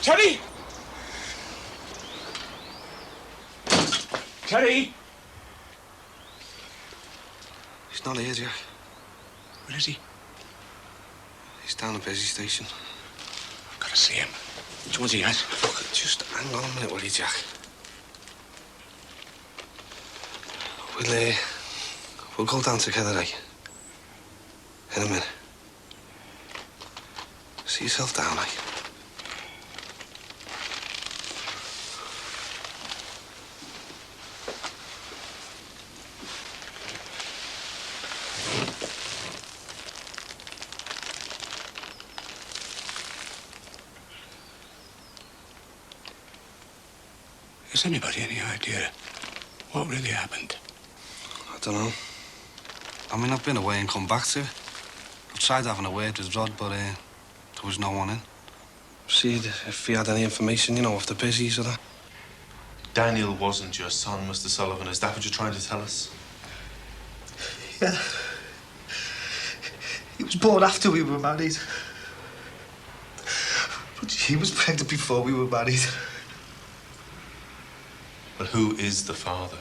Terry? Terry? He's not here, Jack. Where is he? He's down at Busy Station. I've got to see him. Which one's he at? Look, just hang on a minute, will you, Jack? We'll go down together, eh? In a minute. See yourself down, eh? Has anybody any idea what really happened? I don't know. I mean, I've been away and come back to it. I've tried having a word with Rod, but there was no one in. See if he had any information, you know, off the busies or that. Daniel wasn't your son, Mr. Sullivan. Is that what you're trying to tell us? Yeah. He was born after we were married. But he was pregnant before we were married. But who is the father?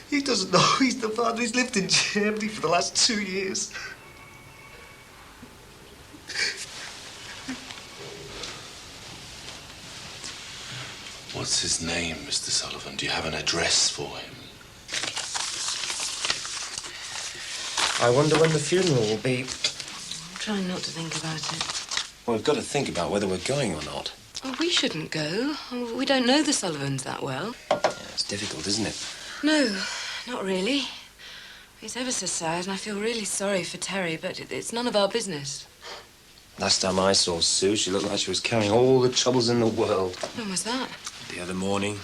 He doesn't know he's the father. He's lived in Germany for the last 2 years. What's his name, Mr. Sullivan? Do you have an address for him? I wonder when the funeral will be. I'm trying not to think about it. Well, we've got to think about whether we're going or not. Oh, we shouldn't go. We don't know the Sullivans that well. Yeah, it's difficult, isn't it? No, not really. It's ever so sad, and I feel really sorry for Terry, but it's none of our business. Last time I saw Sue, she looked like she was carrying all the troubles in the world. When was that? The other morning.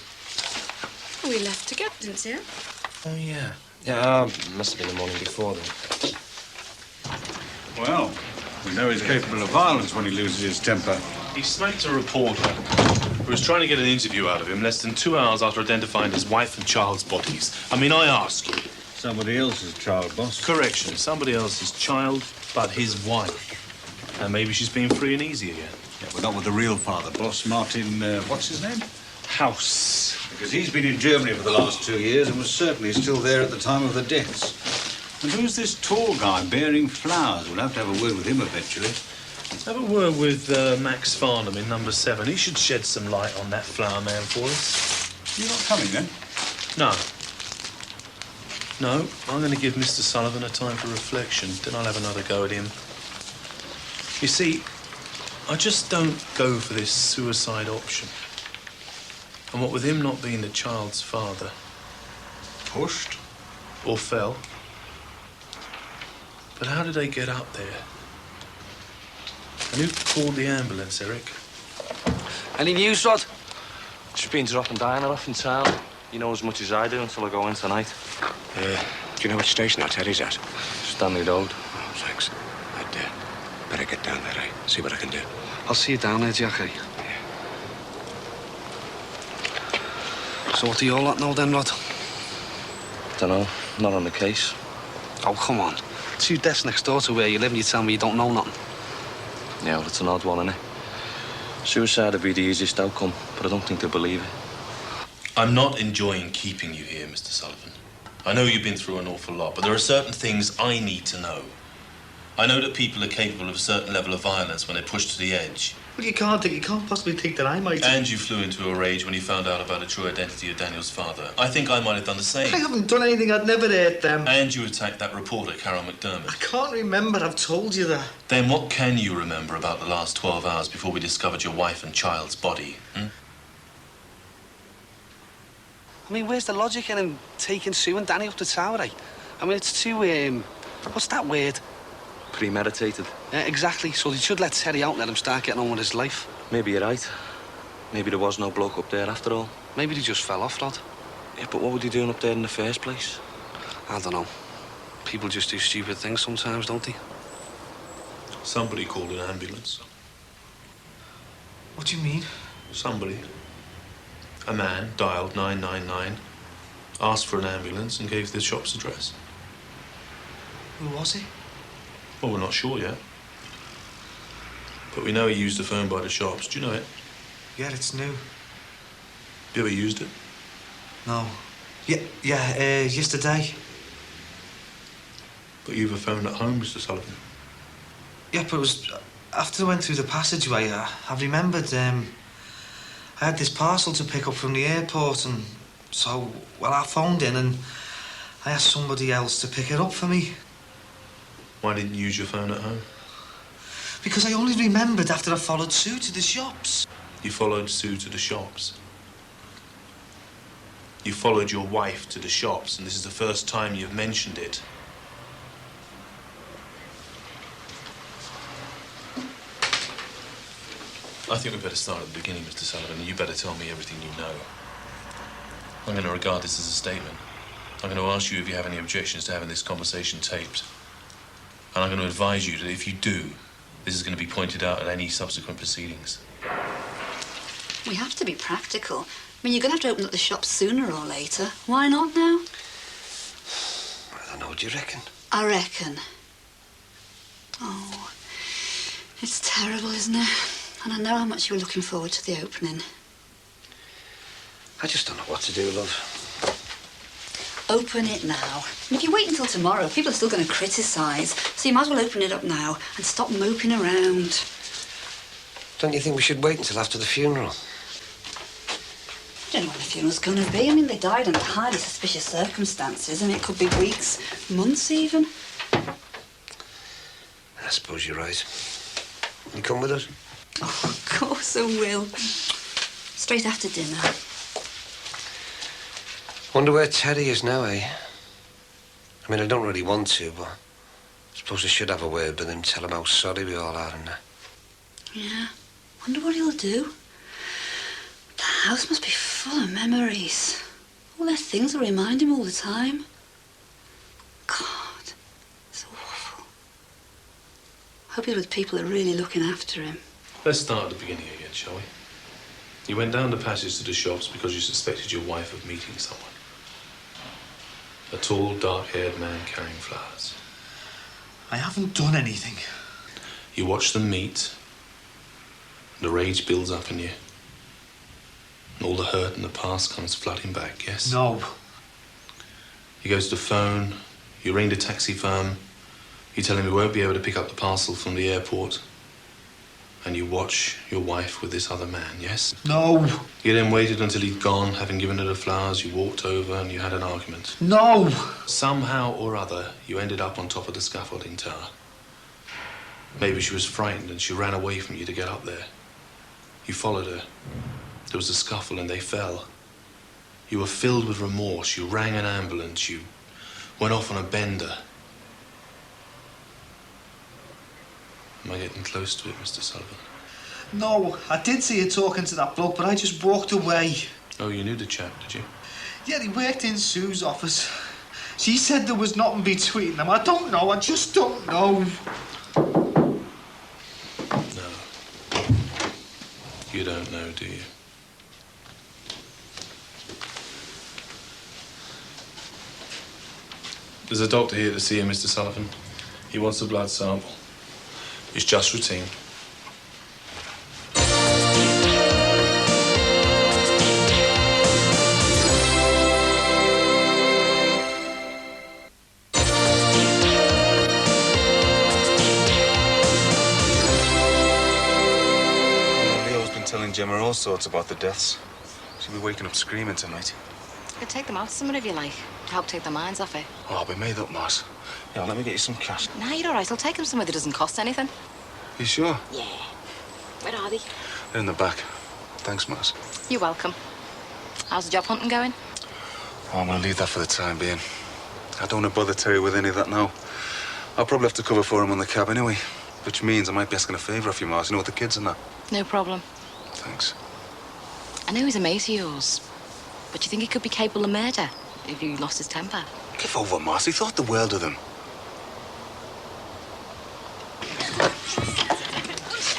Oh, we left together, didn't you? Oh, yeah. Yeah, must have been the morning before then. Well, we know he's capable of violence when he loses his temper. He smacked a reporter who was trying to get an interview out of him less than 2 hours after identifying his wife and child's bodies. I mean, I ask you. Somebody else's child, boss. Correction, somebody else's child, but his wife. And maybe she's been free and easy again. Yeah, but not with the real father, boss. Martin, what's his name? House. Because he's been in Germany for the last 2 years and was certainly still there at the time of the deaths. And who's this tall guy bearing flowers? We'll have to have a word with him eventually. Have a word with Max Farnham in number 7. He should shed some light on that flower man for us. You're not coming, then? No. No, I'm going to give Mr. Sullivan a time for reflection. Then I'll have another go at him. You see, I just don't go for this suicide option. And what with him not being the child's father... Pushed? Or fell. But how did they get up there? And who called the ambulance, Eric? Any news, Rod? She's been dropping Diana off in town. You know as much as I do until I go in tonight. Do you know which station our Terry's at? Stanley Road. Oh, thanks. I'd better get down there, eh? See what I can do. I'll see you down there, Jack, eh? So what do you all lot know then, Rod? Dunno, not on the case. Oh, come on. 2 deaths next door to where you live and you tell me you don't know nothing. Yeah, well, it's an odd one, isn't it? Suicide would be the easiest outcome, but I don't think they'll believe it. I'm not enjoying keeping you here, Mr. Sullivan. I know you've been through an awful lot, but there are certain things I need to know. I know that people are capable of a certain level of violence when they're pushed to the edge. Well, you can't possibly think that I might... And you flew into a rage when you found out about the true identity of Daniel's father. I think I might have done the same. I haven't done anything. I'd never hurt them. And you attacked that reporter, Carol McDermott. I can't remember. I've told you that. Then what can you remember about the last 12 hours before we discovered your wife and child's body? I mean, where's the logic in him taking Sue and Danny up the tower, eh? I mean, it's too, what's that word? Premeditated. Exactly. So they should let Terry out and let him start getting on with his life. Maybe you're right. Maybe there was no bloke up there after all. Maybe they just fell off, Rod. Yeah, but what were they doing up there in the first place? I don't know. People just do stupid things sometimes, don't they? Somebody called an ambulance. What do you mean? Somebody. A man dialed 999, asked for an ambulance and gave the shop's address. Who was he? Well, we're not sure yet. But we know he used the phone by the shops. Do you know it? Yeah, it's new. You ever used it? No. Yeah, yesterday. But you've a phone at home, Mr. Sullivan. Yeah, but it was after I went through the passageway. I remembered I had this parcel to pick up from the airport, and so I phoned in and I asked somebody else to pick it up for me. Why didn't you use your phone at home? Because I only remembered after I followed Sue to the shops. You followed Sue to the shops. You followed your wife to the shops, and this is the first time you've mentioned it. I think we better start at the beginning, Mr. Sullivan. You better tell me everything you know. I'm going to regard this as a statement. I'm going to ask you if you have any objections to having this conversation taped. And I'm going to advise you that if you do, this is going to be pointed out at any subsequent proceedings. We have to be practical. I mean, you're going to have to open up the shop sooner or later. Why not now? I don't know, what do you reckon? I reckon. Oh, it's terrible, isn't it? And I know how much you were looking forward to the opening. I just don't know what to do, love. Open it now. And if you wait until tomorrow, people are still going to criticise. So you might as well open it up now and stop moping around. Don't you think we should wait until after the funeral? I don't know when the funeral's going to be. I mean, they died under highly suspicious circumstances, and it could be weeks, months even. I suppose you're right. You come with us? Oh, of course I will. Straight after dinner. Wonder where Terry is now, eh? I mean, I don't really want to, but I suppose I should have a word with him, tell him how sorry we all are and that. Yeah. Wonder what he'll do. The house must be full of memories. All their things will remind him all the time. God, it's awful. Hope he's with people that are really looking after him. Let's start at the beginning again, shall we? You went down the passage to the shops because you suspected your wife of meeting someone. A tall, dark-haired man carrying flowers. I haven't done anything. You watch them meet. The rage builds up in you. And all the hurt in the past comes flooding back, yes? No. He goes to the phone. You ring the taxi firm. You tell him he won't be able to pick up the parcel from the airport. And you watch your wife with this other man, yes? No. You then waited until he'd gone, having given her the flowers, you walked over and you had an argument. No. Somehow or other, you ended up on top of the scaffolding tower. Maybe she was frightened and she ran away from you to get up there. You followed her. There was a scuffle and they fell. You were filled with remorse. You rang an ambulance. You went off on a bender. Am I getting close to it, Mr. Sullivan? No, I did see you talking to that bloke, but I just walked away. Oh, you knew the chap, did you? Yeah, he worked in Sue's office. She said there was nothing between them. I don't know. I just don't know. No. You don't know, do you? There's a doctor here to see you, Mr. Sullivan. He wants a blood sample. It's just routine. Leo's been telling Gemma all sorts about the deaths. She'll be waking up screaming tonight. You could take them out to someone if you like, to help take their minds off it. Oh, I'll be made up, Mars. Yeah, let me get you some cash. Nah, you're all right. I'll take them somewhere that doesn't cost anything. You sure? Yeah. Where are they? They're in the back. Thanks, Mars. You're welcome. How's the job hunting going? Oh, I'm gonna leave that for the time being. I don't want to bother Terry with any of that now. I'll probably have to cover for him on the cab anyway, which means I might be asking a favour of you, Mars. You know, with the kids and that. No problem. Thanks. I know he's a mate of yours, but you think he could be capable of murder if he lost his temper? Give over, Mars. He thought the world of them.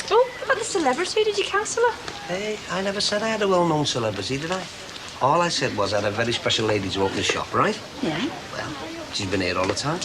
Oh, what about the celebrity? Did you cancel her? Hey, I never said I had a well-known celebrity, did I? All I said was I had a very special lady to open the shop, right? Yeah. Well, she's been here all the time.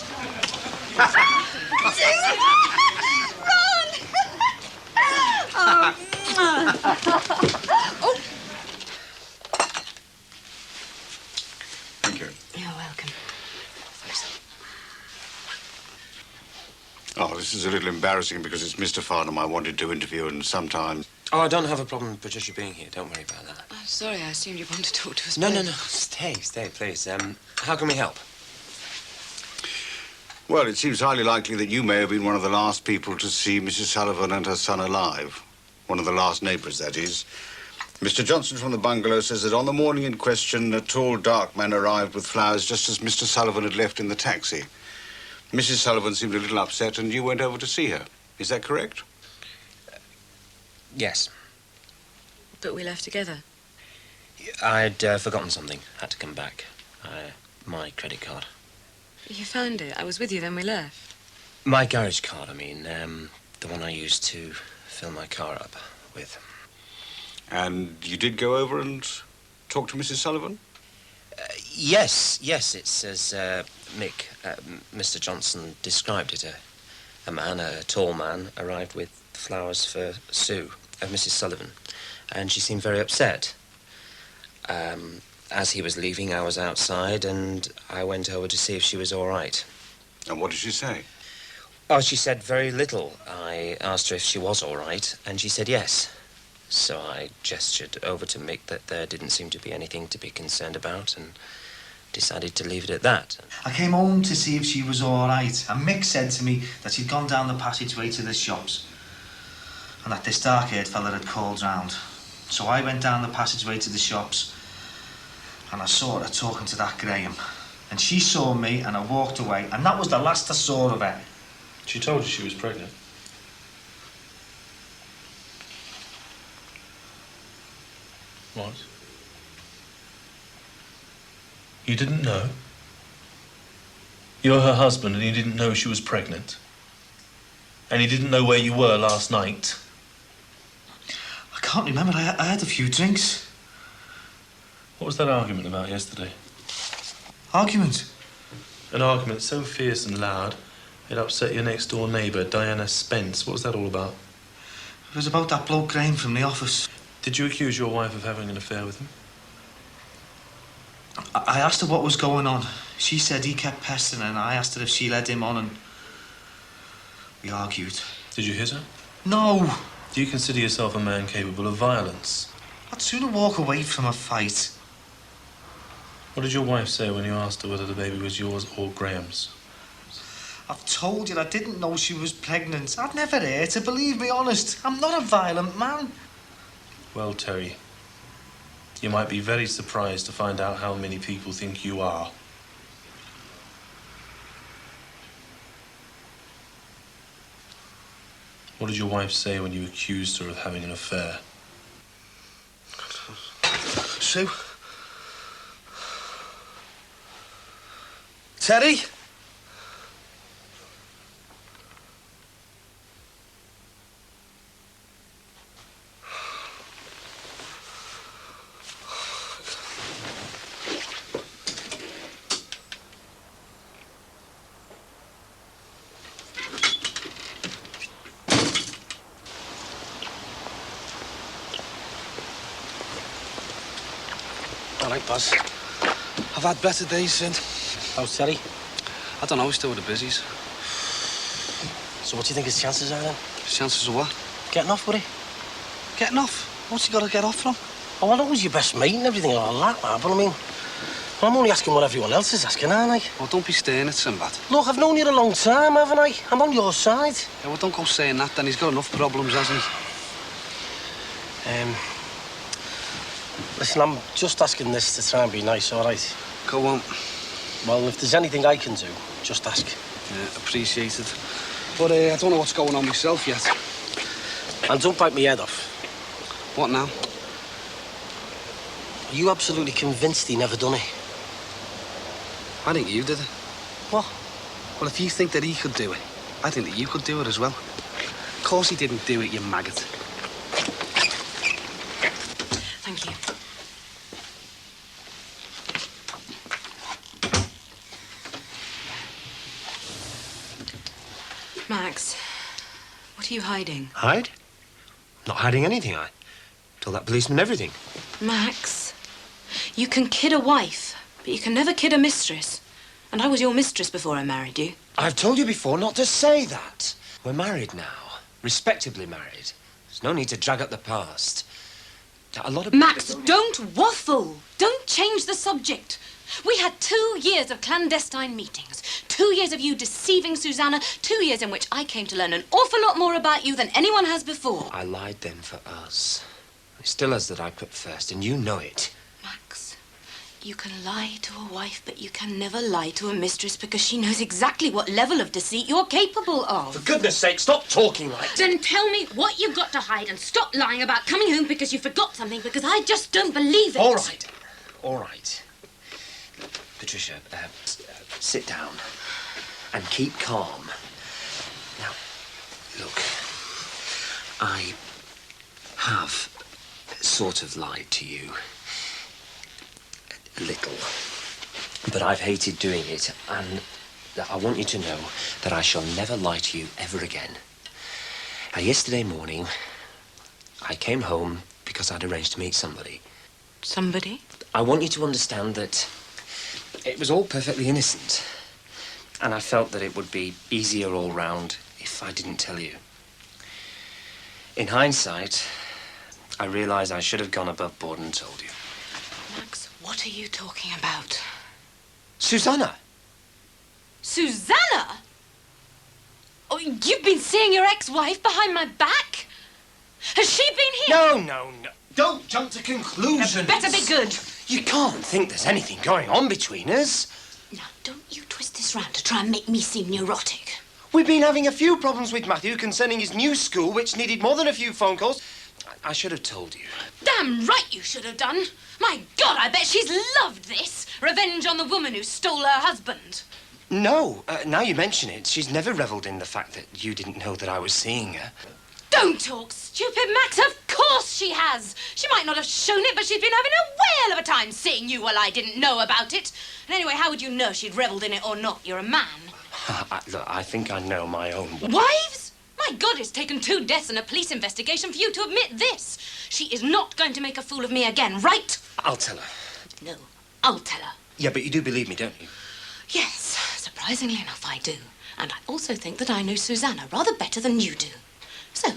this is a little embarrassing because it's Mr. Farnham I wanted to interview, and sometimes... Oh, I don't have a problem with Patricia being here. Don't worry about that. I'm sorry, I assumed you wanted to talk to us. No, both. no. Stay, please. How can we help? Well, it seems highly likely that you may have been one of the last people to see Mrs. Sullivan and her son alive. One of the last neighbours, that is. Mr. Johnson from the bungalow says that on the morning in question, a tall, dark man arrived with flowers just as Mr. Sullivan had left in the taxi. Mrs. Sullivan seemed a little upset, and you went over to see her. Is that correct? Yes. But we left together. I'd forgotten something. Had to come back. My credit card. You found it. I was with you, then we left. My garage card, I mean. The one I used to fill my car up with. And you did go over and talk to Mrs. Sullivan? Yes. It's as Mr. Johnson described it. A tall man, arrived with flowers for Sue, Mrs. Sullivan. And she seemed very upset. As he was leaving, I was outside, and I went over to see if she was all right. And what did she say? Oh, she said very little. I asked her if she was all right, and she said yes. So I gestured over to Mick that there didn't seem to be anything to be concerned about, and decided to leave it at that. I came home to see if she was all right, and Mick said to me that she'd gone down the passageway to the shops, and that this dark-haired fella had called round. So I went down the passageway to the shops, and I saw her talking to that Graham. And she saw me, and I walked away, and that was the last I saw of her. She told you she was pregnant. What? You didn't know? You're her husband and you didn't know she was pregnant? And you didn't know where you were last night? I can't remember. I had a few drinks. What was that argument about yesterday? Argument? An argument so fierce and loud, it upset your next-door neighbour, Diana Spence. What was that all about? It was about that bloke Graham from the office. Did you accuse your wife of having an affair with him? I asked her what was going on. She said he kept pestering her, and I asked her if she led him on, and we argued. Did you hit her? No. Do you consider yourself a man capable of violence? I'd sooner walk away from a fight. What did your wife say when you asked her whether the baby was yours or Graham's? I've told you I didn't know she was pregnant. I'd never hurt her, believe me, honest. I'm not a violent man. Well, Terry, you might be very surprised to find out how many people think you are. What did your wife say when you accused her of having an affair? Sue? Terry? All right, Buzz. I've had better days since. How's Terry? I don't know, he's still with the busies. So what do you think his chances are then? His chances of what? Getting off, buddy? Getting off? What's he got to get off from? Oh, I know he's your best mate and everything and all that, man, but I mean, I'm only asking what everyone else is asking, aren't I? Well, don't be staying at Sinbad. Look, I've known you a long time, haven't I? I'm on your side. Yeah, well, don't go saying that then. He's got enough problems, hasn't he? Listen, I'm just asking this to try and be nice, all right? Go on. Well, if there's anything I can do, just ask. Yeah, appreciated. But I don't know what's going on myself yet. And don't bite me head off. What now? Are you absolutely convinced he never done it? I think you did it. What? Well, if you think that he could do it, I think that you could do it as well. Of course he didn't do it, you maggot. Thank you. Max, what are you hiding? Hide? Not hiding anything, I told that policeman everything. Max, you can kid a wife, but you can never kid a mistress. And I was your mistress before I married you. I've told you before not to say that. We're married now. Respectably married. There's no need to drag up the past. A lot of... Max, don't waffle. Don't change the subject. We had 2 years of clandestine meetings. 2 years of you deceiving Susanna. 2 years in which I came to learn an awful lot more about you than anyone has before. I lied then for us. It's still us that I put first, and you know it. Max, you can lie to a wife, but you can never lie to a mistress because she knows exactly what level of deceit you're capable of. For goodness sake, stop talking like that. Then tell me what you've got to hide and stop lying about coming home because you forgot something, because I just don't believe it. All right. All right. Patricia, sit down and keep calm. Now, look, I have sort of lied to you. A little. But I've hated doing it, and I want you to know that I shall never lie to you ever again. Yesterday morning, I came home because I'd arranged to meet somebody. Somebody? I want you to understand that it was all perfectly innocent. And I felt that it would be easier all round if I didn't tell you. In hindsight, I realise I should have gone above board and told you. Max, what are you talking about? Susanna! Susanna? Oh, you've been seeing your ex-wife behind my back? Has she been here? No. Don't jump to conclusions. Better be good. You can't think there's anything going on between us. Now, don't you twist this round to try and make me seem neurotic. We've been having a few problems with Matthew concerning his new school, which needed more than a few phone calls. I should have told you. Damn right you should have done. My God, I bet she's loved this. Revenge on the woman who stole her husband. No, now you mention it, she's never revelled in the fact that you didn't know that I was seeing her. Don't talk stupid, Max. Of course she has. She might not have shown it, but she's been having a whale of a time seeing you while I didn't know about it. And anyway, how would you know she'd revelled in it or not? You're a man. Look, I think I know my own... Wives? My God, it's taken 2 deaths and a police investigation for you to admit this. She is not going to make a fool of me again, right? I'll tell her. No, I'll tell her. Yeah, but you do believe me, don't you? Yes, surprisingly enough, I do. And I also think that I know Susanna rather better than you do. So,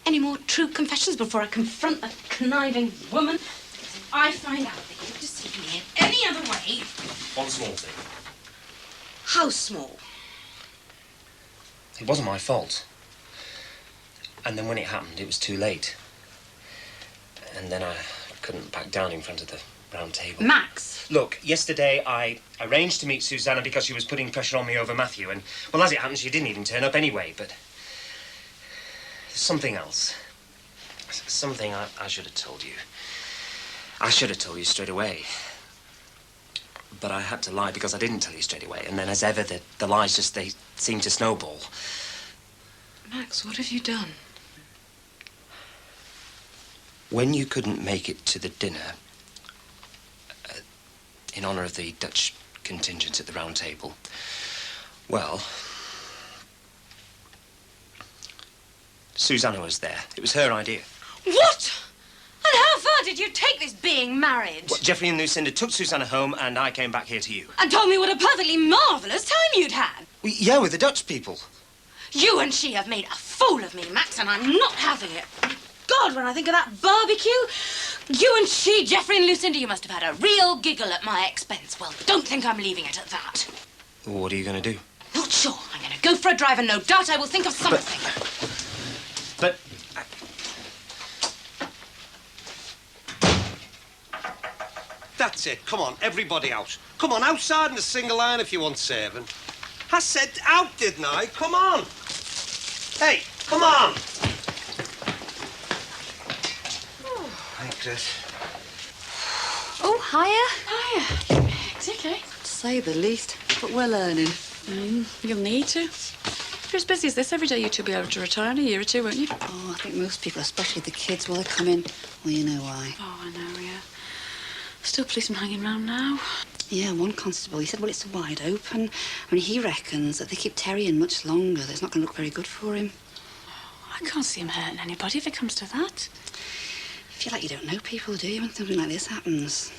any more true confessions before I confront a conniving woman? If I find out that you've deceived me in any other way... One small thing. How small? It wasn't my fault. And then when it happened, it was too late. And then I couldn't back down in front of the round table. Max! Look, yesterday I arranged to meet Susanna because she was putting pressure on me over Matthew. And, well, as it happened, she didn't even turn up anyway, but... something else. Something I should have told you. I should have told you straight away. But I had to lie because I didn't tell you straight away. And then, as ever, the lies just, they seem to snowball. Max, what have you done? When you couldn't make it to the dinner, in honour of the Dutch contingent at the round table, well, Susanna was there. It was her idea. What? And how far did you take this being married? Well, Geoffrey and Lucinda took Susanna home, and I came back here to you. And told me what a perfectly marvellous time you'd had. Yeah, with the Dutch people. You and she have made a fool of me, Max, and I'm not having it. God, when I think of that barbecue, you and she, Geoffrey and Lucinda, you must have had a real giggle at my expense. Well, don't think I'm leaving it at that. What are you going to do? Not sure. I'm going to go for a drive, and no doubt I will think of something. But... That's it. Come on, everybody out. Come on, outside in a single line if you want serving. I said out, didn't I? Come on. Hey, come on. Hi, Chris. Oh, hiya. Hiya. Hectic, eh? To say the least, but we're learning. You'll need to. If you're as busy as this every day, you two will be able to retire in a year or two, won't you? Oh, I think most people, especially the kids, will they come in? Well, you know why. Oh, I know, yeah. Still policemen hanging around now. Yeah, one constable, he said, well, it's wide open. I mean, he reckons that they keep Terry in much longer. That's not going to look very good for him. I can't see him hurting anybody if it comes to that. You feel like you don't know people, do you, when something like this happens?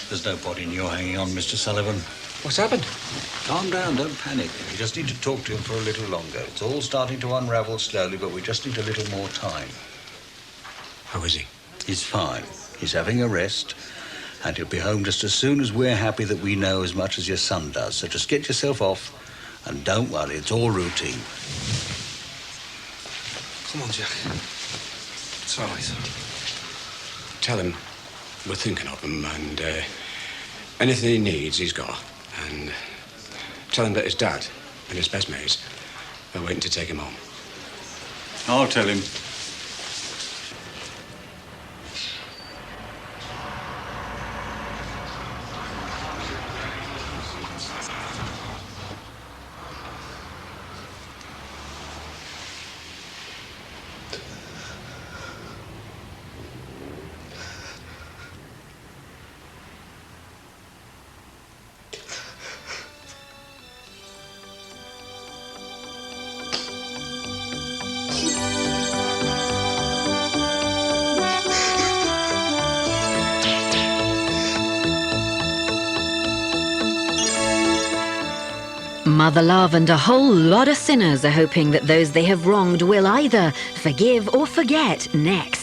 There's no point in your hanging on, Mr. Sullivan. What's happened? Calm down, don't panic. We just need to talk to him for a little longer. It's all starting to unravel slowly, but we just need a little more time. How is he? He's fine. He's having a rest, and he'll be home just as soon as we're happy that we know as much as your son does. So just get yourself off, and don't worry, it's all routine. Come on, Jack. It's all right. Tell him we're thinking of him, and anything he needs, he's got. And tell him that his dad and his best mates are waiting to take him home. I'll tell him. Mother Love and a whole lot of sinners are hoping that those they have wronged will either forgive or forget next.